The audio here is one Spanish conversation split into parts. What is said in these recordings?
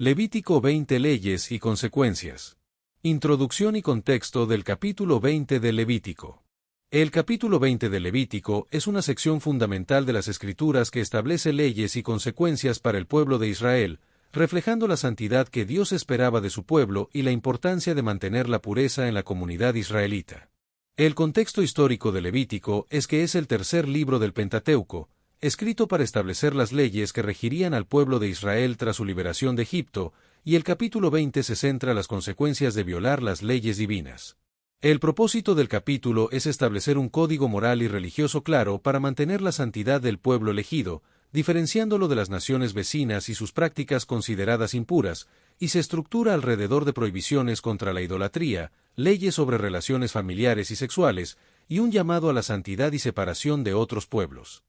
Levítico 20 Leyes y consecuencias. Introducción y contexto del capítulo 20 de Levítico. El capítulo 20 de Levítico es una sección fundamental de las Escrituras que establece leyes y consecuencias para el pueblo de Israel, reflejando la santidad que Dios esperaba de su pueblo y la importancia de mantener la pureza en la comunidad israelita. El contexto histórico de Levítico es que es el tercer libro del Pentateuco, escrito para establecer las leyes que regirían al pueblo de Israel tras su liberación de Egipto, y el capítulo 20 se centra en las consecuencias de violar las leyes divinas. El propósito del capítulo es establecer un código moral y religioso claro para mantener la santidad del pueblo elegido, diferenciándolo de las naciones vecinas y sus prácticas consideradas impuras, y se estructura alrededor de prohibiciones contra la idolatría, leyes sobre relaciones familiares y sexuales, y un llamado a la santidad y separación de otros pueblos.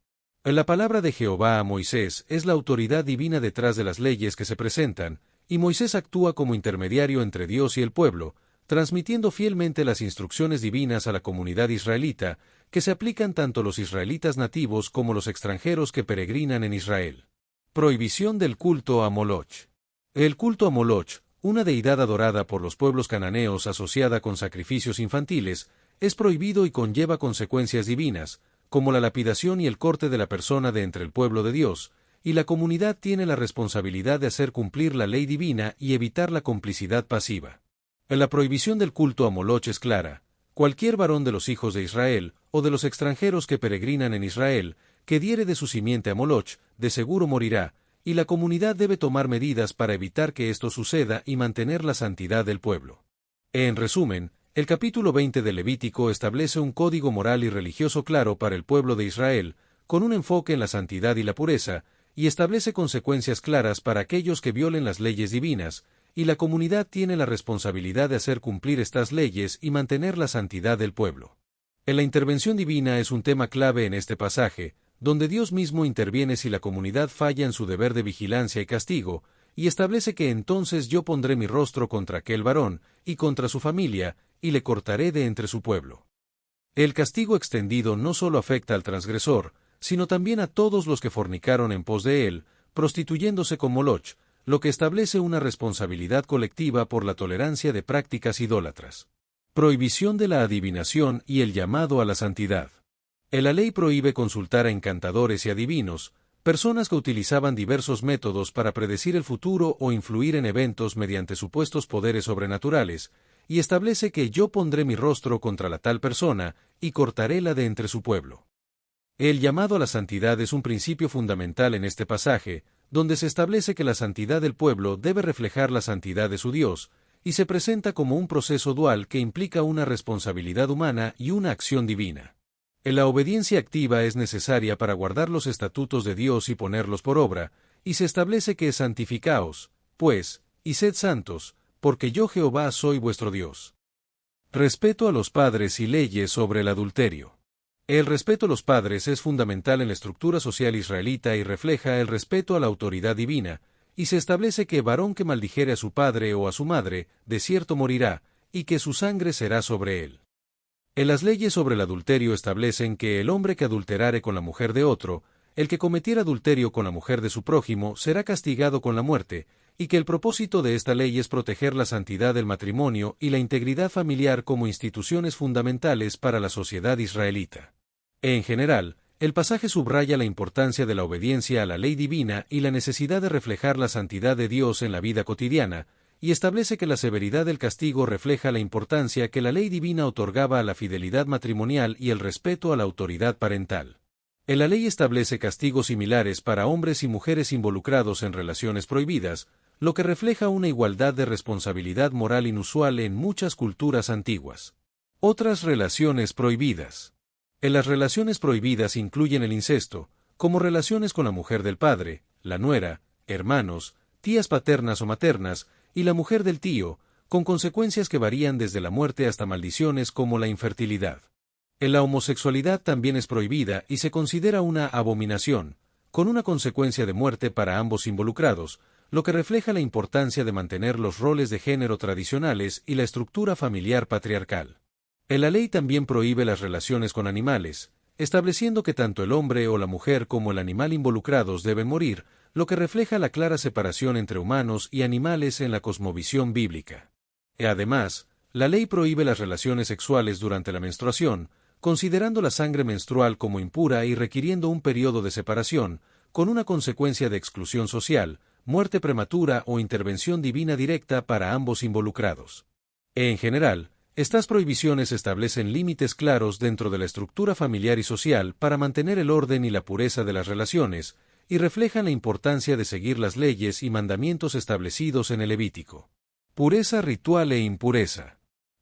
La palabra de Jehová a Moisés es la autoridad divina detrás de las leyes que se presentan, y Moisés actúa como intermediario entre Dios y el pueblo, transmitiendo fielmente las instrucciones divinas a la comunidad israelita, que se aplican tanto a los israelitas nativos como a los extranjeros que peregrinan en Israel. Prohibición del culto a Moloch. El culto a Moloch, una deidad adorada por los pueblos cananeos asociada con sacrificios infantiles, es prohibido y conlleva consecuencias divinas, como la lapidación y el corte de la persona de entre el pueblo de Dios, y la comunidad tiene la responsabilidad de hacer cumplir la ley divina y evitar la complicidad pasiva. La prohibición del culto a Moloch es clara: cualquier varón de los hijos de Israel, o de los extranjeros que peregrinan en Israel, que diere de su simiente a Moloch, de seguro morirá, y la comunidad debe tomar medidas para evitar que esto suceda y mantener la santidad del pueblo. En resumen, el capítulo 20 de Levítico establece un código moral y religioso claro para el pueblo de Israel, con un enfoque en la santidad y la pureza, y establece consecuencias claras para aquellos que violen las leyes divinas, y la comunidad tiene la responsabilidad de hacer cumplir estas leyes y mantener la santidad del pueblo. La intervención divina es un tema clave en este pasaje, donde Dios mismo interviene si la comunidad falla en su deber de vigilancia y castigo, y establece que entonces yo pondré mi rostro contra aquel varón, y contra su familia, y le cortaré de entre su pueblo. El castigo extendido no solo afecta al transgresor, sino también a todos los que fornicaron en pos de él, prostituyéndose con Moloch, lo que establece una responsabilidad colectiva por la tolerancia de prácticas idólatras. Prohibición de la adivinación y el llamado a la santidad. La ley prohíbe consultar a encantadores y adivinos, personas que utilizaban diversos métodos para predecir el futuro o influir en eventos mediante supuestos poderes sobrenaturales, y establece que yo pondré mi rostro contra la tal persona, y cortaréla de entre su pueblo. El llamado a la santidad es un principio fundamental en este pasaje, donde se establece que la santidad del pueblo debe reflejar la santidad de su Dios, y se presenta como un proceso dual que implica una responsabilidad humana y una acción divina. La obediencia activa es necesaria para guardar los estatutos de Dios y ponerlos por obra, y se establece que santificaos, pues, y sed santos, porque yo Jehová soy vuestro Dios. Respeto a los padres y leyes sobre el adulterio. El respeto a los padres es fundamental en la estructura social israelita y refleja el respeto a la autoridad divina, y se establece que varón que maldijere a su padre o a su madre, de cierto morirá, y que su sangre será sobre él. Las leyes sobre el adulterio establecen que el hombre que adulterare con la mujer de otro, el que cometiera adulterio con la mujer de su prójimo, será castigado con la muerte, y que el propósito de esta ley es proteger la santidad del matrimonio y la integridad familiar como instituciones fundamentales para la sociedad israelita. En general, el pasaje subraya la importancia de la obediencia a la ley divina y la necesidad de reflejar la santidad de Dios en la vida cotidiana, y establece que la severidad del castigo refleja la importancia que la ley divina otorgaba a la fidelidad matrimonial y el respeto a la autoridad parental. La ley establece castigos similares para hombres y mujeres involucrados en relaciones prohibidas, lo que refleja una igualdad de responsabilidad moral inusual en muchas culturas antiguas. Otras relaciones prohibidas. Las relaciones prohibidas incluyen el incesto, como relaciones con la mujer del padre, la nuera, hermanos, tías paternas o maternas, y la mujer del tío, con consecuencias que varían desde la muerte hasta maldiciones como la infertilidad. La homosexualidad también es prohibida y se considera una abominación, con una consecuencia de muerte para ambos involucrados, lo que refleja la importancia de mantener los roles de género tradicionales y la estructura familiar patriarcal. La ley también prohíbe las relaciones con animales, estableciendo que tanto el hombre o la mujer como el animal involucrados deben morir, lo que refleja la clara separación entre humanos y animales en la cosmovisión bíblica. Además, la ley prohíbe las relaciones sexuales durante la menstruación, considerando la sangre menstrual como impura y requiriendo un periodo de separación, con una consecuencia de exclusión social, muerte prematura o intervención divina directa para ambos involucrados. En general, estas prohibiciones establecen límites claros dentro de la estructura familiar y social para mantener el orden y la pureza de las relaciones, y reflejan la importancia de seguir las leyes y mandamientos establecidos en el Levítico. Pureza ritual e impureza.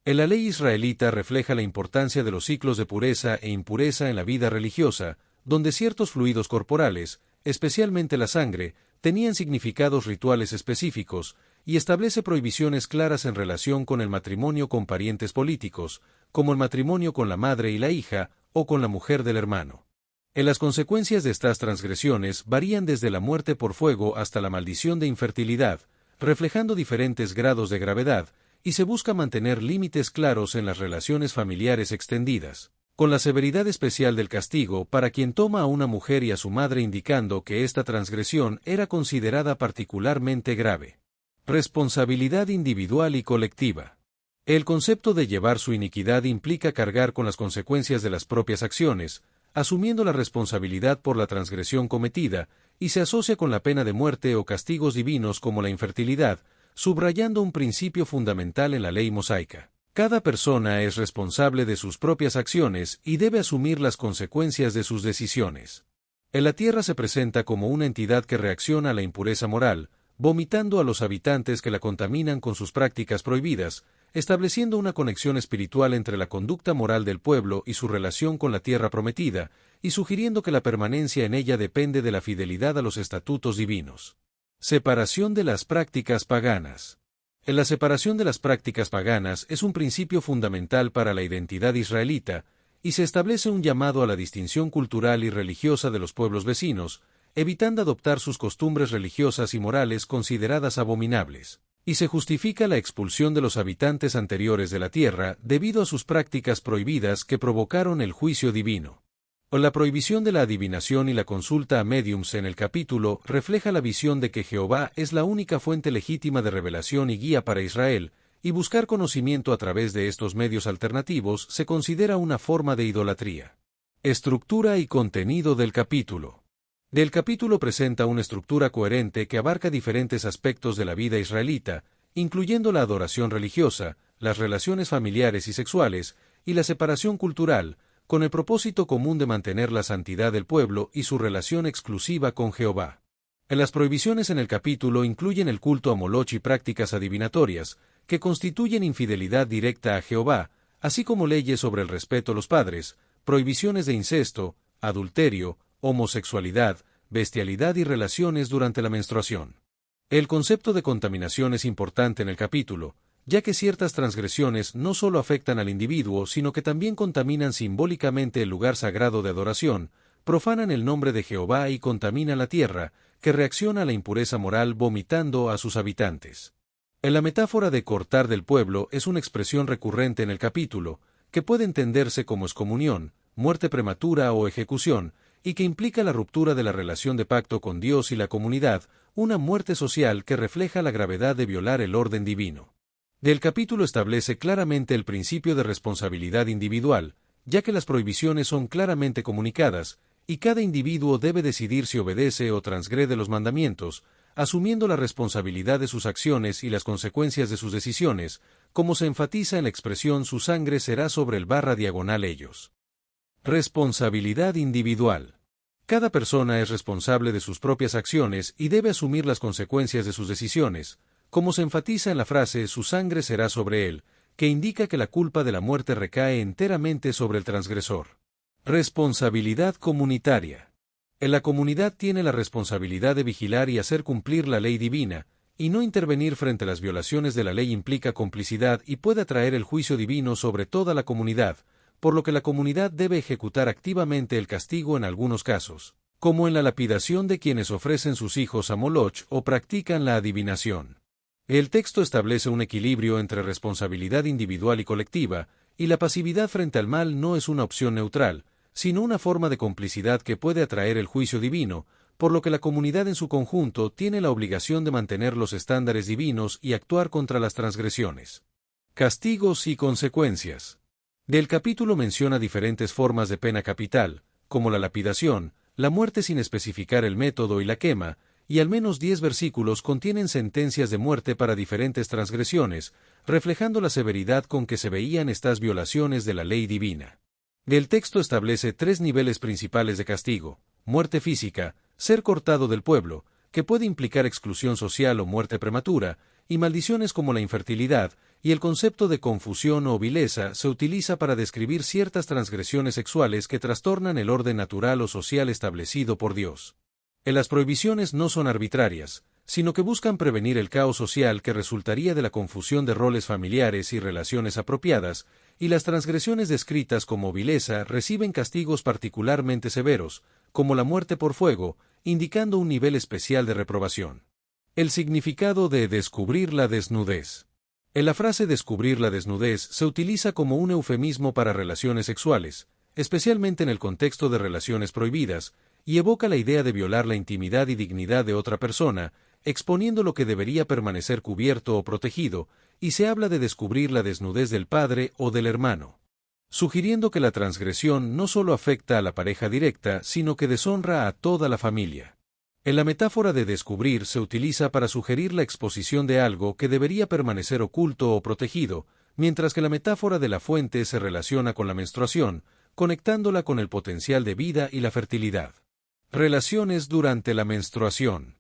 En la ley israelita refleja la importancia de los ciclos de pureza e impureza en la vida religiosa, donde ciertos fluidos corporales, especialmente la sangre, tenían significados rituales específicos, y establece prohibiciones claras en relación con el matrimonio con parientes políticos, como el matrimonio con la madre y la hija, o con la mujer del hermano. Las consecuencias de estas transgresiones varían desde la muerte por fuego hasta la maldición de infertilidad, reflejando diferentes grados de gravedad, y se busca mantener límites claros en las relaciones familiares extendidas, con la severidad especial del castigo para quien toma a una mujer y a su madre, indicando que esta transgresión era considerada particularmente grave. Responsabilidad individual y colectiva. El concepto de llevar su iniquidad implica cargar con las consecuencias de las propias acciones, asumiendo la responsabilidad por la transgresión cometida, y se asocia con la pena de muerte o castigos divinos como la infertilidad, subrayando un principio fundamental en la ley mosaica. Cada persona es responsable de sus propias acciones y debe asumir las consecuencias de sus decisiones. La tierra se presenta como una entidad que reacciona a la impureza moral, vomitando a los habitantes que la contaminan con sus prácticas prohibidas, estableciendo una conexión espiritual entre la conducta moral del pueblo y su relación con la tierra prometida, y sugiriendo que la permanencia en ella depende de la fidelidad a los estatutos divinos. Separación de las prácticas paganas. La separación de las prácticas paganas es un principio fundamental para la identidad israelita, y se establece un llamado a la distinción cultural y religiosa de los pueblos vecinos, evitando adoptar sus costumbres religiosas y morales consideradas abominables, y se justifica la expulsión de los habitantes anteriores de la tierra debido a sus prácticas prohibidas que provocaron el juicio divino. La prohibición de la adivinación y la consulta a médiums en el capítulo refleja la visión de que Jehová es la única fuente legítima de revelación y guía para Israel, y buscar conocimiento a través de estos medios alternativos se considera una forma de idolatría. Estructura y contenido del capítulo. El capítulo presenta una estructura coherente que abarca diferentes aspectos de la vida israelita, incluyendo la adoración religiosa, las relaciones familiares y sexuales, y la separación cultural, con el propósito común de mantener la santidad del pueblo y su relación exclusiva con Jehová. Las prohibiciones en el capítulo incluyen el culto a Moloch y prácticas adivinatorias, que constituyen infidelidad directa a Jehová, así como leyes sobre el respeto a los padres, prohibiciones de incesto, adulterio, homosexualidad, bestialidad y relaciones durante la menstruación. El concepto de contaminación es importante en el capítulo, ya que ciertas transgresiones no solo afectan al individuo, sino que también contaminan simbólicamente el lugar sagrado de adoración, profanan el nombre de Jehová y contaminan la tierra, que reacciona a la impureza moral vomitando a sus habitantes. La metáfora de cortar del pueblo es una expresión recurrente en el capítulo, que puede entenderse como excomunión, muerte prematura o ejecución, y que implica la ruptura de la relación de pacto con Dios y la comunidad, una muerte social que refleja la gravedad de violar el orden divino. El capítulo establece claramente el principio de responsabilidad individual, ya que las prohibiciones son claramente comunicadas, y cada individuo debe decidir si obedece o transgrede los mandamientos, asumiendo la responsabilidad de sus acciones y las consecuencias de sus decisiones, como se enfatiza en la expresión «su sangre será sobre el / ellos». Responsabilidad individual. Cada persona es responsable de sus propias acciones y debe asumir las consecuencias de sus decisiones, como se enfatiza en la frase «su sangre será sobre él», que indica que la culpa de la muerte recae enteramente sobre el transgresor. Responsabilidad comunitaria. La comunidad tiene la responsabilidad de vigilar y hacer cumplir la ley divina, y no intervenir frente a las violaciones de la ley implica complicidad y puede atraer el juicio divino sobre toda la comunidad, por lo que la comunidad debe ejecutar activamente el castigo en algunos casos, como en la lapidación de quienes ofrecen sus hijos a Moloch o practican la adivinación. El texto establece un equilibrio entre responsabilidad individual y colectiva, y la pasividad frente al mal no es una opción neutral, sino una forma de complicidad que puede atraer el juicio divino, por lo que la comunidad en su conjunto tiene la obligación de mantener los estándares divinos y actuar contra las transgresiones. Castigos y consecuencias. Del capítulo menciona diferentes formas de pena capital, como la lapidación, la muerte sin especificar el método y la quema, y al menos 10 versículos contienen sentencias de muerte para diferentes transgresiones, reflejando la severidad con que se veían estas violaciones de la ley divina. El texto establece 3 niveles principales de castigo: muerte física, ser cortado del pueblo, que puede implicar exclusión social o muerte prematura, y maldiciones como la infertilidad, y el concepto de confusión o vileza se utiliza para describir ciertas transgresiones sexuales que trastornan el orden natural o social establecido por Dios. Las prohibiciones no son arbitrarias, sino que buscan prevenir el caos social que resultaría de la confusión de roles familiares y relaciones apropiadas, y las transgresiones descritas como vileza reciben castigos particularmente severos, como la muerte por fuego, indicando un nivel especial de reprobación. El significado de descubrir la desnudez. La frase descubrir la desnudez se utiliza como un eufemismo para relaciones sexuales, especialmente en el contexto de relaciones prohibidas, y evoca la idea de violar la intimidad y dignidad de otra persona, exponiendo lo que debería permanecer cubierto o protegido, y se habla de descubrir la desnudez del padre o del hermano, sugiriendo que la transgresión no solo afecta a la pareja directa, sino que deshonra a toda la familia. La metáfora de descubrir se utiliza para sugerir la exposición de algo que debería permanecer oculto o protegido, mientras que la metáfora de la fuente se relaciona con la menstruación, conectándola con el potencial de vida y la fertilidad. Relaciones durante la menstruación.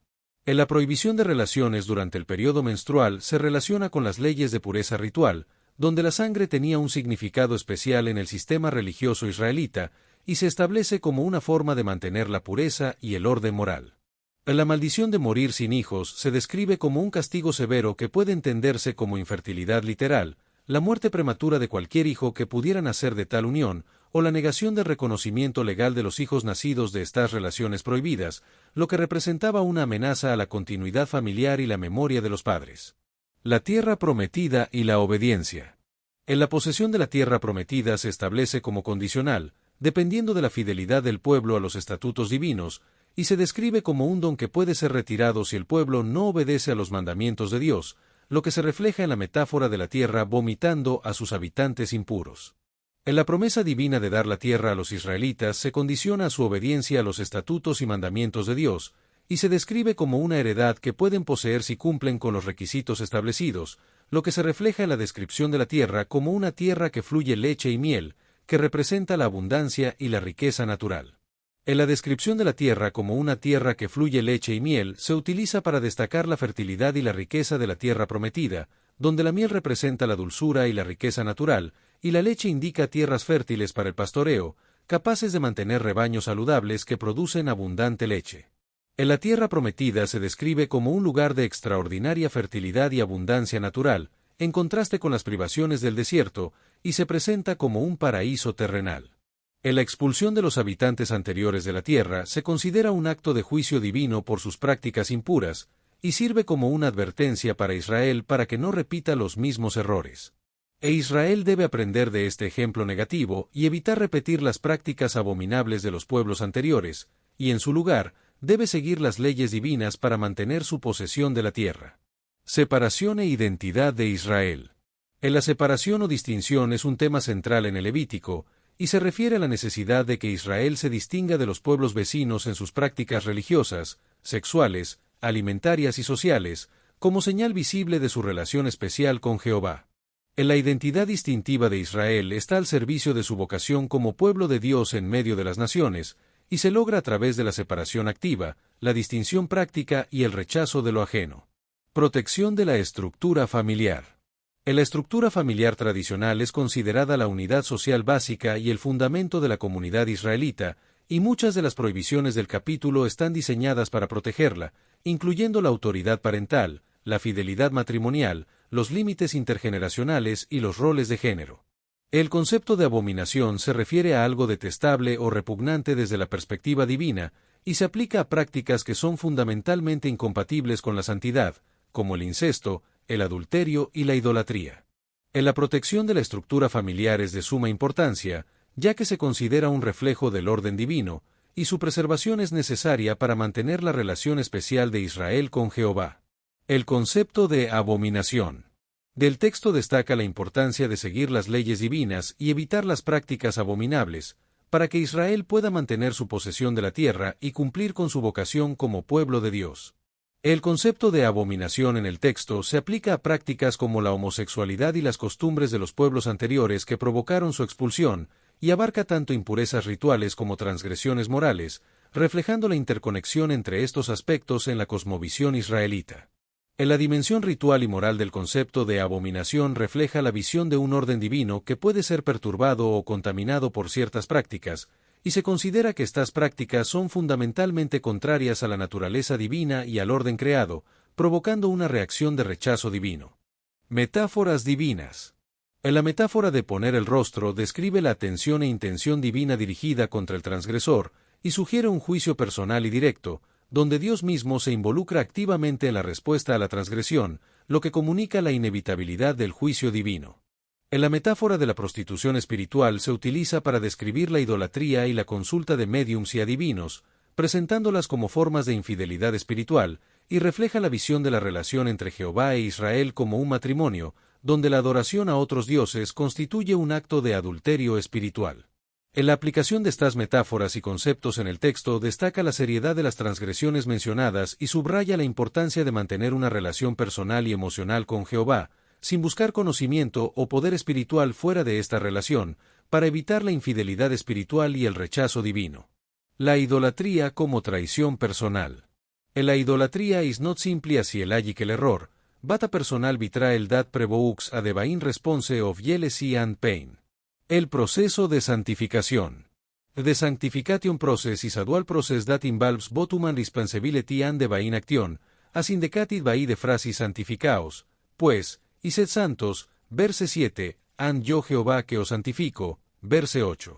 La prohibición de relaciones durante el periodo menstrual se relaciona con las leyes de pureza ritual, donde la sangre tenía un significado especial en el sistema religioso israelita, y se establece como una forma de mantener la pureza y el orden moral. La maldición de morir sin hijos se describe como un castigo severo que puede entenderse como infertilidad literal, la muerte prematura de cualquier hijo que pudiera nacer de tal unión, o la negación del reconocimiento legal de los hijos nacidos de estas relaciones prohibidas, lo que representaba una amenaza a la continuidad familiar y la memoria de los padres. La tierra prometida y la obediencia. La posesión de la tierra prometida se establece como condicional, dependiendo de la fidelidad del pueblo a los estatutos divinos, y se describe como un don que puede ser retirado si el pueblo no obedece a los mandamientos de Dios, lo que se refleja en la metáfora de la tierra vomitando a sus habitantes impuros. La promesa divina de dar la tierra a los israelitas se condiciona a su obediencia a los estatutos y mandamientos de Dios, y se describe como una heredad que pueden poseer si cumplen con los requisitos establecidos, lo que se refleja en la descripción de la tierra como una tierra que fluye leche y miel, que representa la abundancia y la riqueza natural. En la descripción de la tierra como una tierra que fluye leche y miel se utiliza para destacar la fertilidad y la riqueza de la tierra prometida, donde la miel representa la dulzura y la riqueza natural, y la leche indica tierras fértiles para el pastoreo, capaces de mantener rebaños saludables que producen abundante leche. En la tierra prometida se describe como un lugar de extraordinaria fertilidad y abundancia natural, en contraste con las privaciones del desierto, y se presenta como un paraíso terrenal. En la expulsión de los habitantes anteriores de la tierra se considera un acto de juicio divino por sus prácticas impuras, y sirve como una advertencia para Israel para que no repita los mismos errores. Israel debe aprender de este ejemplo negativo y evitar repetir las prácticas abominables de los pueblos anteriores, y en su lugar, debe seguir las leyes divinas para mantener su posesión de la tierra. Separación e identidad de Israel. La separación o distinción es un tema central en el Levítico, y se refiere a la necesidad de que Israel se distinga de los pueblos vecinos en sus prácticas religiosas, sexuales, alimentarias y sociales, como señal visible de su relación especial con Jehová. La identidad distintiva de Israel está al servicio de su vocación como pueblo de Dios en medio de las naciones, y se logra a través de la separación activa, la distinción práctica y el rechazo de lo ajeno. Protección de la estructura familiar. La estructura familiar tradicional es considerada la unidad social básica y el fundamento de la comunidad israelita, y muchas de las prohibiciones del capítulo están diseñadas para protegerla, incluyendo la autoridad parental, la fidelidad matrimonial, los límites intergeneracionales y los roles de género. El concepto de abominación se refiere a algo detestable o repugnante desde la perspectiva divina, y se aplica a prácticas que son fundamentalmente incompatibles con la santidad, como el incesto, el adulterio y la idolatría. En la protección de la estructura familiar es de suma importancia, ya que se considera un reflejo del orden divino, y su preservación es necesaria para mantener la relación especial de Israel con Jehová. El concepto de abominación. Del texto destaca la importancia de seguir las leyes divinas y evitar las prácticas abominables, para que Israel pueda mantener su posesión de la tierra y cumplir con su vocación como pueblo de Dios. El concepto de abominación en el texto se aplica a prácticas como la homosexualidad y las costumbres de los pueblos anteriores que provocaron su expulsión, y abarca tanto impurezas rituales como transgresiones morales, reflejando la interconexión entre estos aspectos en la cosmovisión israelita. En la dimensión ritual y moral del concepto de abominación refleja la visión de un orden divino que puede ser perturbado o contaminado por ciertas prácticas, y se considera que estas prácticas son fundamentalmente contrarias a la naturaleza divina y al orden creado, provocando una reacción de rechazo divino. Metáforas divinas. En la metáfora de poner el rostro describe la atención e intención divina dirigida contra el transgresor, y sugiere un juicio personal y directo, donde Dios mismo se involucra activamente en la respuesta a la transgresión, lo que comunica la inevitabilidad del juicio divino. En la metáfora de la prostitución espiritual se utiliza para describir la idolatría y la consulta de médiums y adivinos, presentándolas como formas de infidelidad espiritual, y refleja la visión de la relación entre Jehová e Israel como un matrimonio, donde la adoración a otros dioses constituye un acto de adulterio espiritual. En la aplicación de estas metáforas y conceptos en el texto destaca la seriedad de las transgresiones mencionadas y subraya la importancia de mantener una relación personal y emocional con Jehová, sin buscar conocimiento o poder espiritual fuera de esta relación, para evitar la infidelidad espiritual y el rechazo divino. La idolatría como traición personal. En la idolatría is not simply hacia el el error, but a personal betrayal that provokes a divine response of jealousy and pain. El proceso de santificación. The sanctification process is a dual process that involves both human responsibility and divine action, as indicated by the phrase santificaos, pues, y sed santos, verse 7, and yo Jehová que os santifico, verse 8.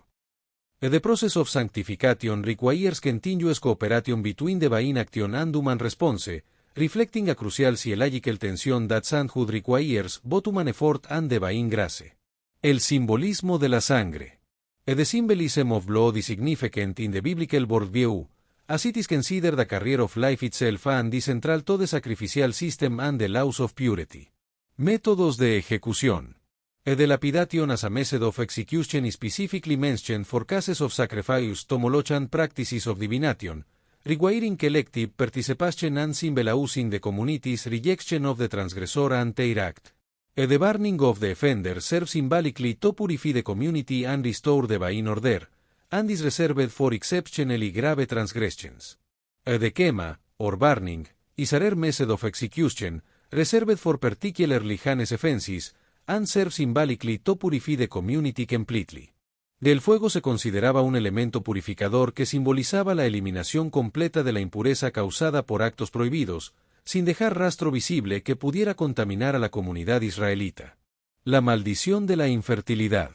The process of sanctification requires continuous cooperation between divine action and human response, reflecting a crucial theological tension that sainthood requires both human effort and divine grace. El simbolismo de la sangre. The symbolism of blood is significant in the biblical worldview, as it is considered a carrier of life itself and is central to the sacrificial system and the laws of purity. Métodos de ejecución. The lapidation as a method of execution is specifically mentioned for cases of sacrifice tomology and practices of divination, requiring collective participation and symbolizing the community's rejection of the transgressor and their act. The burning of the offender serves symbolically to purify the community and restore divine order, and is reserved for exceptionally grave transgressions. The quema, or burning, is a rare method of execution, reserved for particularly heinous offenses, and serves symbolically to purify the community completely. Del fuego se consideraba un elemento purificador que simbolizaba la eliminación completa de la impureza causada por actos prohibidos, sin dejar rastro visible que pudiera contaminar a la comunidad israelita. La maldición de la infertilidad.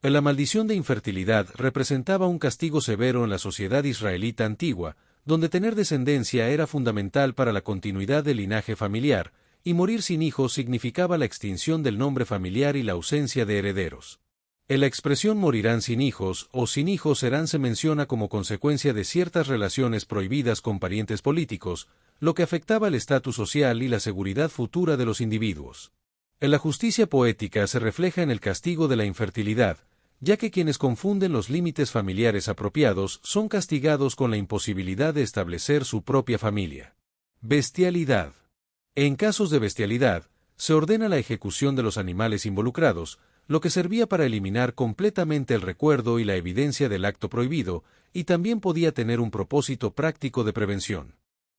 La maldición de infertilidad representaba un castigo severo en la sociedad israelita antigua, donde tener descendencia era fundamental para la continuidad del linaje familiar, y morir sin hijos significaba la extinción del nombre familiar y la ausencia de herederos. En la expresión morirán sin hijos o sin hijos serán se menciona como consecuencia de ciertas relaciones prohibidas con parientes políticos, lo que afectaba el estatus social y la seguridad futura de los individuos. En la justicia poética se refleja en el castigo de la infertilidad, ya que quienes confunden los límites familiares apropiados son castigados con la imposibilidad de establecer su propia familia. Bestialidad. En casos de bestialidad, se ordena la ejecución de los animales involucrados, lo que servía para eliminar completamente el recuerdo y la evidencia del acto prohibido, y también podía tener un propósito práctico de prevención.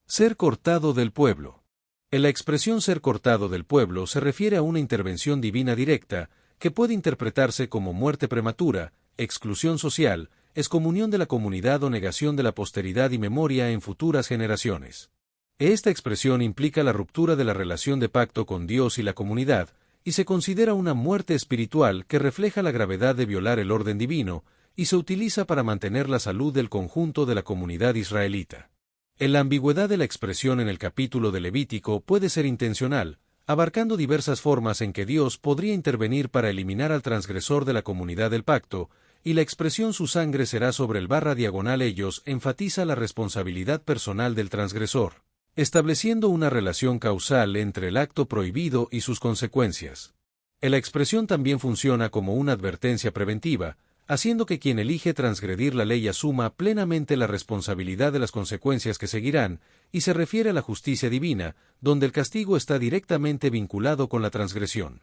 Ser cortado del pueblo. En la expresión ser cortado del pueblo se refiere a una intervención divina directa, que puede interpretarse como muerte prematura, exclusión social, excomunión de la comunidad o negación de la posteridad y memoria en futuras generaciones. Esta expresión implica la ruptura de la relación de pacto con Dios y la comunidad, y se considera una muerte espiritual que refleja la gravedad de violar el orden divino, y se utiliza para mantener la salud del conjunto de la comunidad israelita. En la ambigüedad de la expresión en el capítulo de Levítico puede ser intencional, abarcando diversas formas en que Dios podría intervenir para eliminar al transgresor de la comunidad del pacto, y la expresión su sangre será sobre el /ellos enfatiza la responsabilidad personal del transgresor, estableciendo una relación causal entre el acto prohibido y sus consecuencias. La expresión también funciona como una advertencia preventiva, haciendo que quien elige transgredir la ley asuma plenamente la responsabilidad de las consecuencias que seguirán, y se refiere a la justicia divina, donde el castigo está directamente vinculado con la transgresión.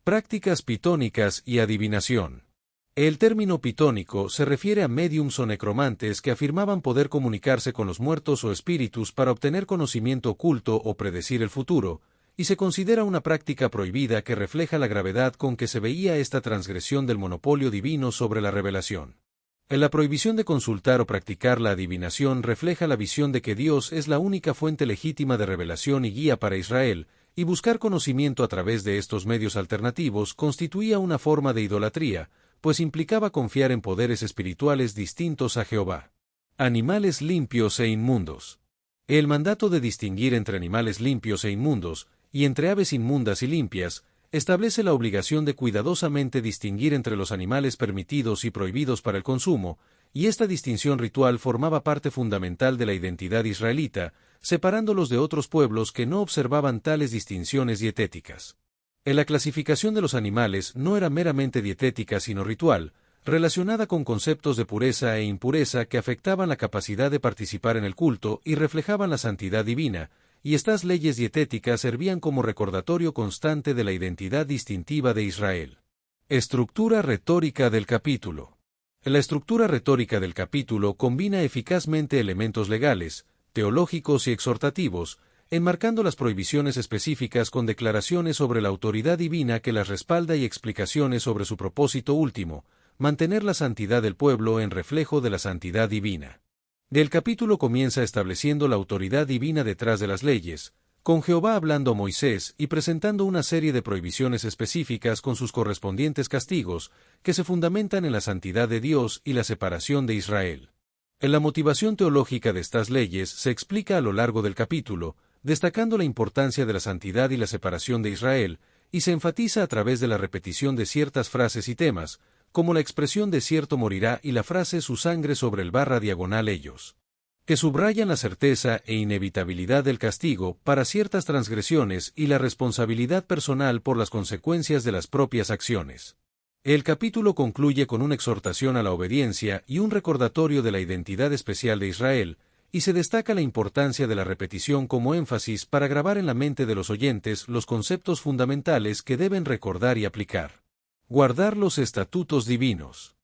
Prácticas pitónicas y adivinación. El término pitónico se refiere a médiums o necromantes que afirmaban poder comunicarse con los muertos o espíritus para obtener conocimiento oculto o predecir el futuro, y se considera una práctica prohibida que refleja la gravedad con que se veía esta transgresión del monopolio divino sobre la revelación. La prohibición de consultar o practicar la adivinación refleja la visión de que Dios es la única fuente legítima de revelación y guía para Israel, y buscar conocimiento a través de estos medios alternativos constituía una forma de idolatría, pues implicaba confiar en poderes espirituales distintos a Jehová. Animales limpios e inmundos. El mandato de distinguir entre animales limpios e inmundos, y entre aves inmundas y limpias, establece la obligación de cuidadosamente distinguir entre los animales permitidos y prohibidos para el consumo, y esta distinción ritual formaba parte fundamental de la identidad israelita, separándolos de otros pueblos que no observaban tales distinciones dietéticas. La clasificación de los animales no era meramente dietética sino ritual, relacionada con conceptos de pureza e impureza que afectaban la capacidad de participar en el culto y reflejaban la santidad divina, y estas leyes dietéticas servían como recordatorio constante de la identidad distintiva de Israel. Estructura retórica del capítulo. La estructura retórica del capítulo combina eficazmente elementos legales, teológicos y exhortativos, enmarcando las prohibiciones específicas con declaraciones sobre la autoridad divina que las respalda y explicaciones sobre su propósito último, mantener la santidad del pueblo en reflejo de la santidad divina. El capítulo comienza estableciendo la autoridad divina detrás de las leyes, con Jehová hablando a Moisés y presentando una serie de prohibiciones específicas con sus correspondientes castigos, que se fundamentan en la santidad de Dios y la separación de Israel. En la motivación teológica de estas leyes se explica a lo largo del capítulo, destacando la importancia de la santidad y la separación de Israel, y se enfatiza a través de la repetición de ciertas frases y temas, como la expresión de cierto morirá y la frase su sangre sobre el /ellos, que subrayan la certeza e inevitabilidad del castigo para ciertas transgresiones y la responsabilidad personal por las consecuencias de las propias acciones. El capítulo concluye con una exhortación a la obediencia y un recordatorio de la identidad especial de Israel, y se destaca la importancia de la repetición como énfasis para grabar en la mente de los oyentes los conceptos fundamentales que deben recordar y aplicar. Guardar los estatutos divinos.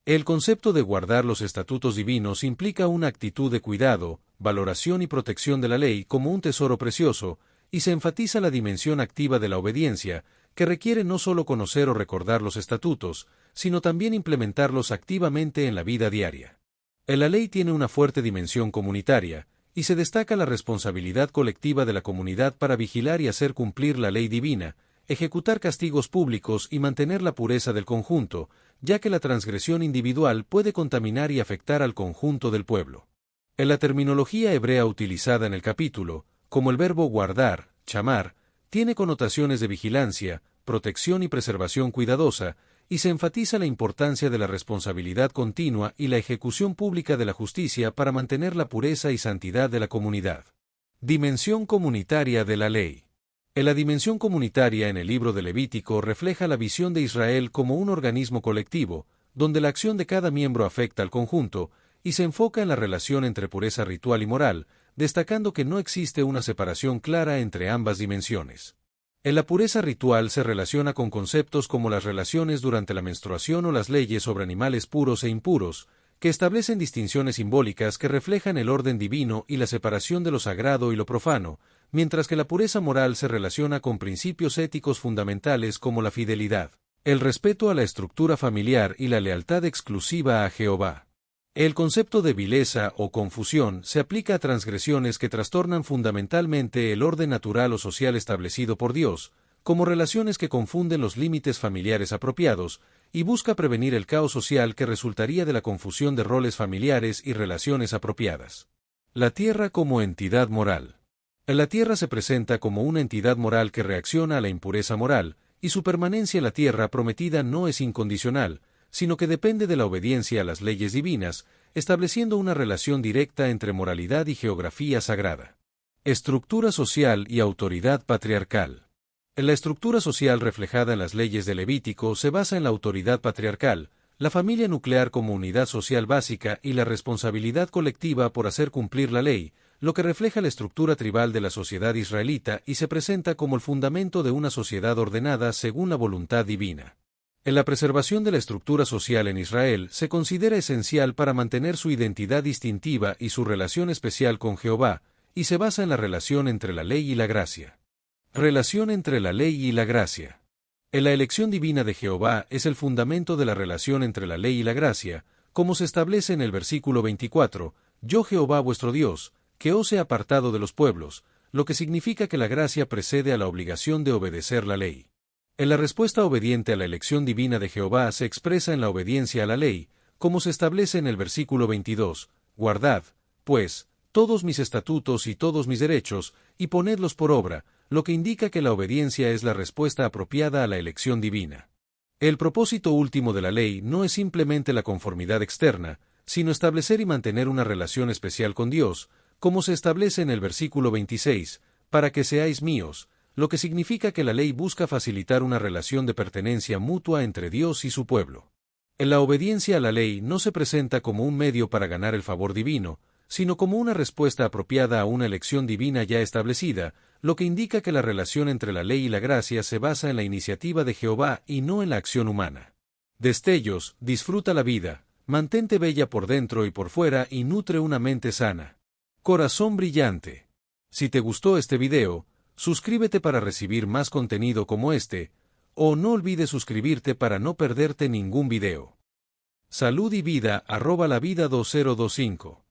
El concepto de guardar los estatutos divinos implica una actitud de cuidado, valoración y protección de la ley como un tesoro precioso, y se enfatiza la dimensión activa de la obediencia, que requiere no solo conocer o recordar los estatutos, sino también implementarlos activamente en la vida diaria. La ley tiene una fuerte dimensión comunitaria, y se destaca la responsabilidad colectiva de la comunidad para vigilar y hacer cumplir la ley divina, ejecutar castigos públicos y mantener la pureza del conjunto, ya que la transgresión individual puede contaminar y afectar al conjunto del pueblo. En la terminología hebrea utilizada en el capítulo, como el verbo guardar, chamar, tiene connotaciones de vigilancia, protección y preservación cuidadosa, y se enfatiza la importancia de la responsabilidad continua y la ejecución pública de la justicia para mantener la pureza y santidad de la comunidad. Dimensión comunitaria de la ley. La dimensión comunitaria en el libro de Levítico refleja la visión de Israel como un organismo colectivo, donde la acción de cada miembro afecta al conjunto, y se enfoca en la relación entre pureza ritual y moral, destacando que no existe una separación clara entre ambas dimensiones. En la pureza ritual se relaciona con conceptos como las relaciones durante la menstruación o las leyes sobre animales puros e impuros, que establecen distinciones simbólicas que reflejan el orden divino y la separación de lo sagrado y lo profano, mientras que la pureza moral se relaciona con principios éticos fundamentales como la fidelidad, el respeto a la estructura familiar y la lealtad exclusiva a Jehová. El concepto de vileza o confusión se aplica a transgresiones que trastornan fundamentalmente el orden natural o social establecido por Dios, como relaciones que confunden los límites familiares apropiados, y busca prevenir el caos social que resultaría de la confusión de roles familiares y relaciones apropiadas. La tierra como entidad moral. La tierra se presenta como una entidad moral que reacciona a la impureza moral, y su permanencia en la tierra prometida no es incondicional, sino que depende de la obediencia a las leyes divinas, estableciendo una relación directa entre moralidad y geografía sagrada. Estructura social y autoridad patriarcal. La estructura social reflejada en las leyes de Levítico se basa en la autoridad patriarcal, la familia nuclear como unidad social básica y la responsabilidad colectiva por hacer cumplir la ley, lo que refleja la estructura tribal de la sociedad israelita y se presenta como el fundamento de una sociedad ordenada según la voluntad divina. En la preservación de la estructura social en Israel se considera esencial para mantener su identidad distintiva y su relación especial con Jehová, y se basa en la relación entre la ley y la gracia. Relación entre la ley y la gracia. En la elección divina de Jehová es el fundamento de la relación entre la ley y la gracia, como se establece en el versículo 24, «Yo Jehová vuestro Dios, que os he apartado de los pueblos», lo que significa que la gracia precede a la obligación de obedecer la ley. En la respuesta obediente a la elección divina de Jehová se expresa en la obediencia a la ley, como se establece en el versículo 22, «Guardad, pues, todos mis estatutos y todos mis derechos, y ponedlos por obra», lo que indica que la obediencia es la respuesta apropiada a la elección divina. El propósito último de la ley no es simplemente la conformidad externa, sino establecer y mantener una relación especial con Dios, como se establece en el versículo 26, «para que seáis míos», lo que significa que la ley busca facilitar una relación de pertenencia mutua entre Dios y su pueblo. En la obediencia a la ley no se presenta como un medio para ganar el favor divino, sino como una respuesta apropiada a una elección divina ya establecida, lo que indica que la relación entre la ley y la gracia se basa en la iniciativa de Jehová y no en la acción humana. Destellos, disfruta la vida, mantente bella por dentro y por fuera y nutre una mente sana. Corazón brillante. Si te gustó este video, suscríbete para recibir más contenido como este, o no olvides suscribirte para no perderte ningún video. Salud y vida @lavida2025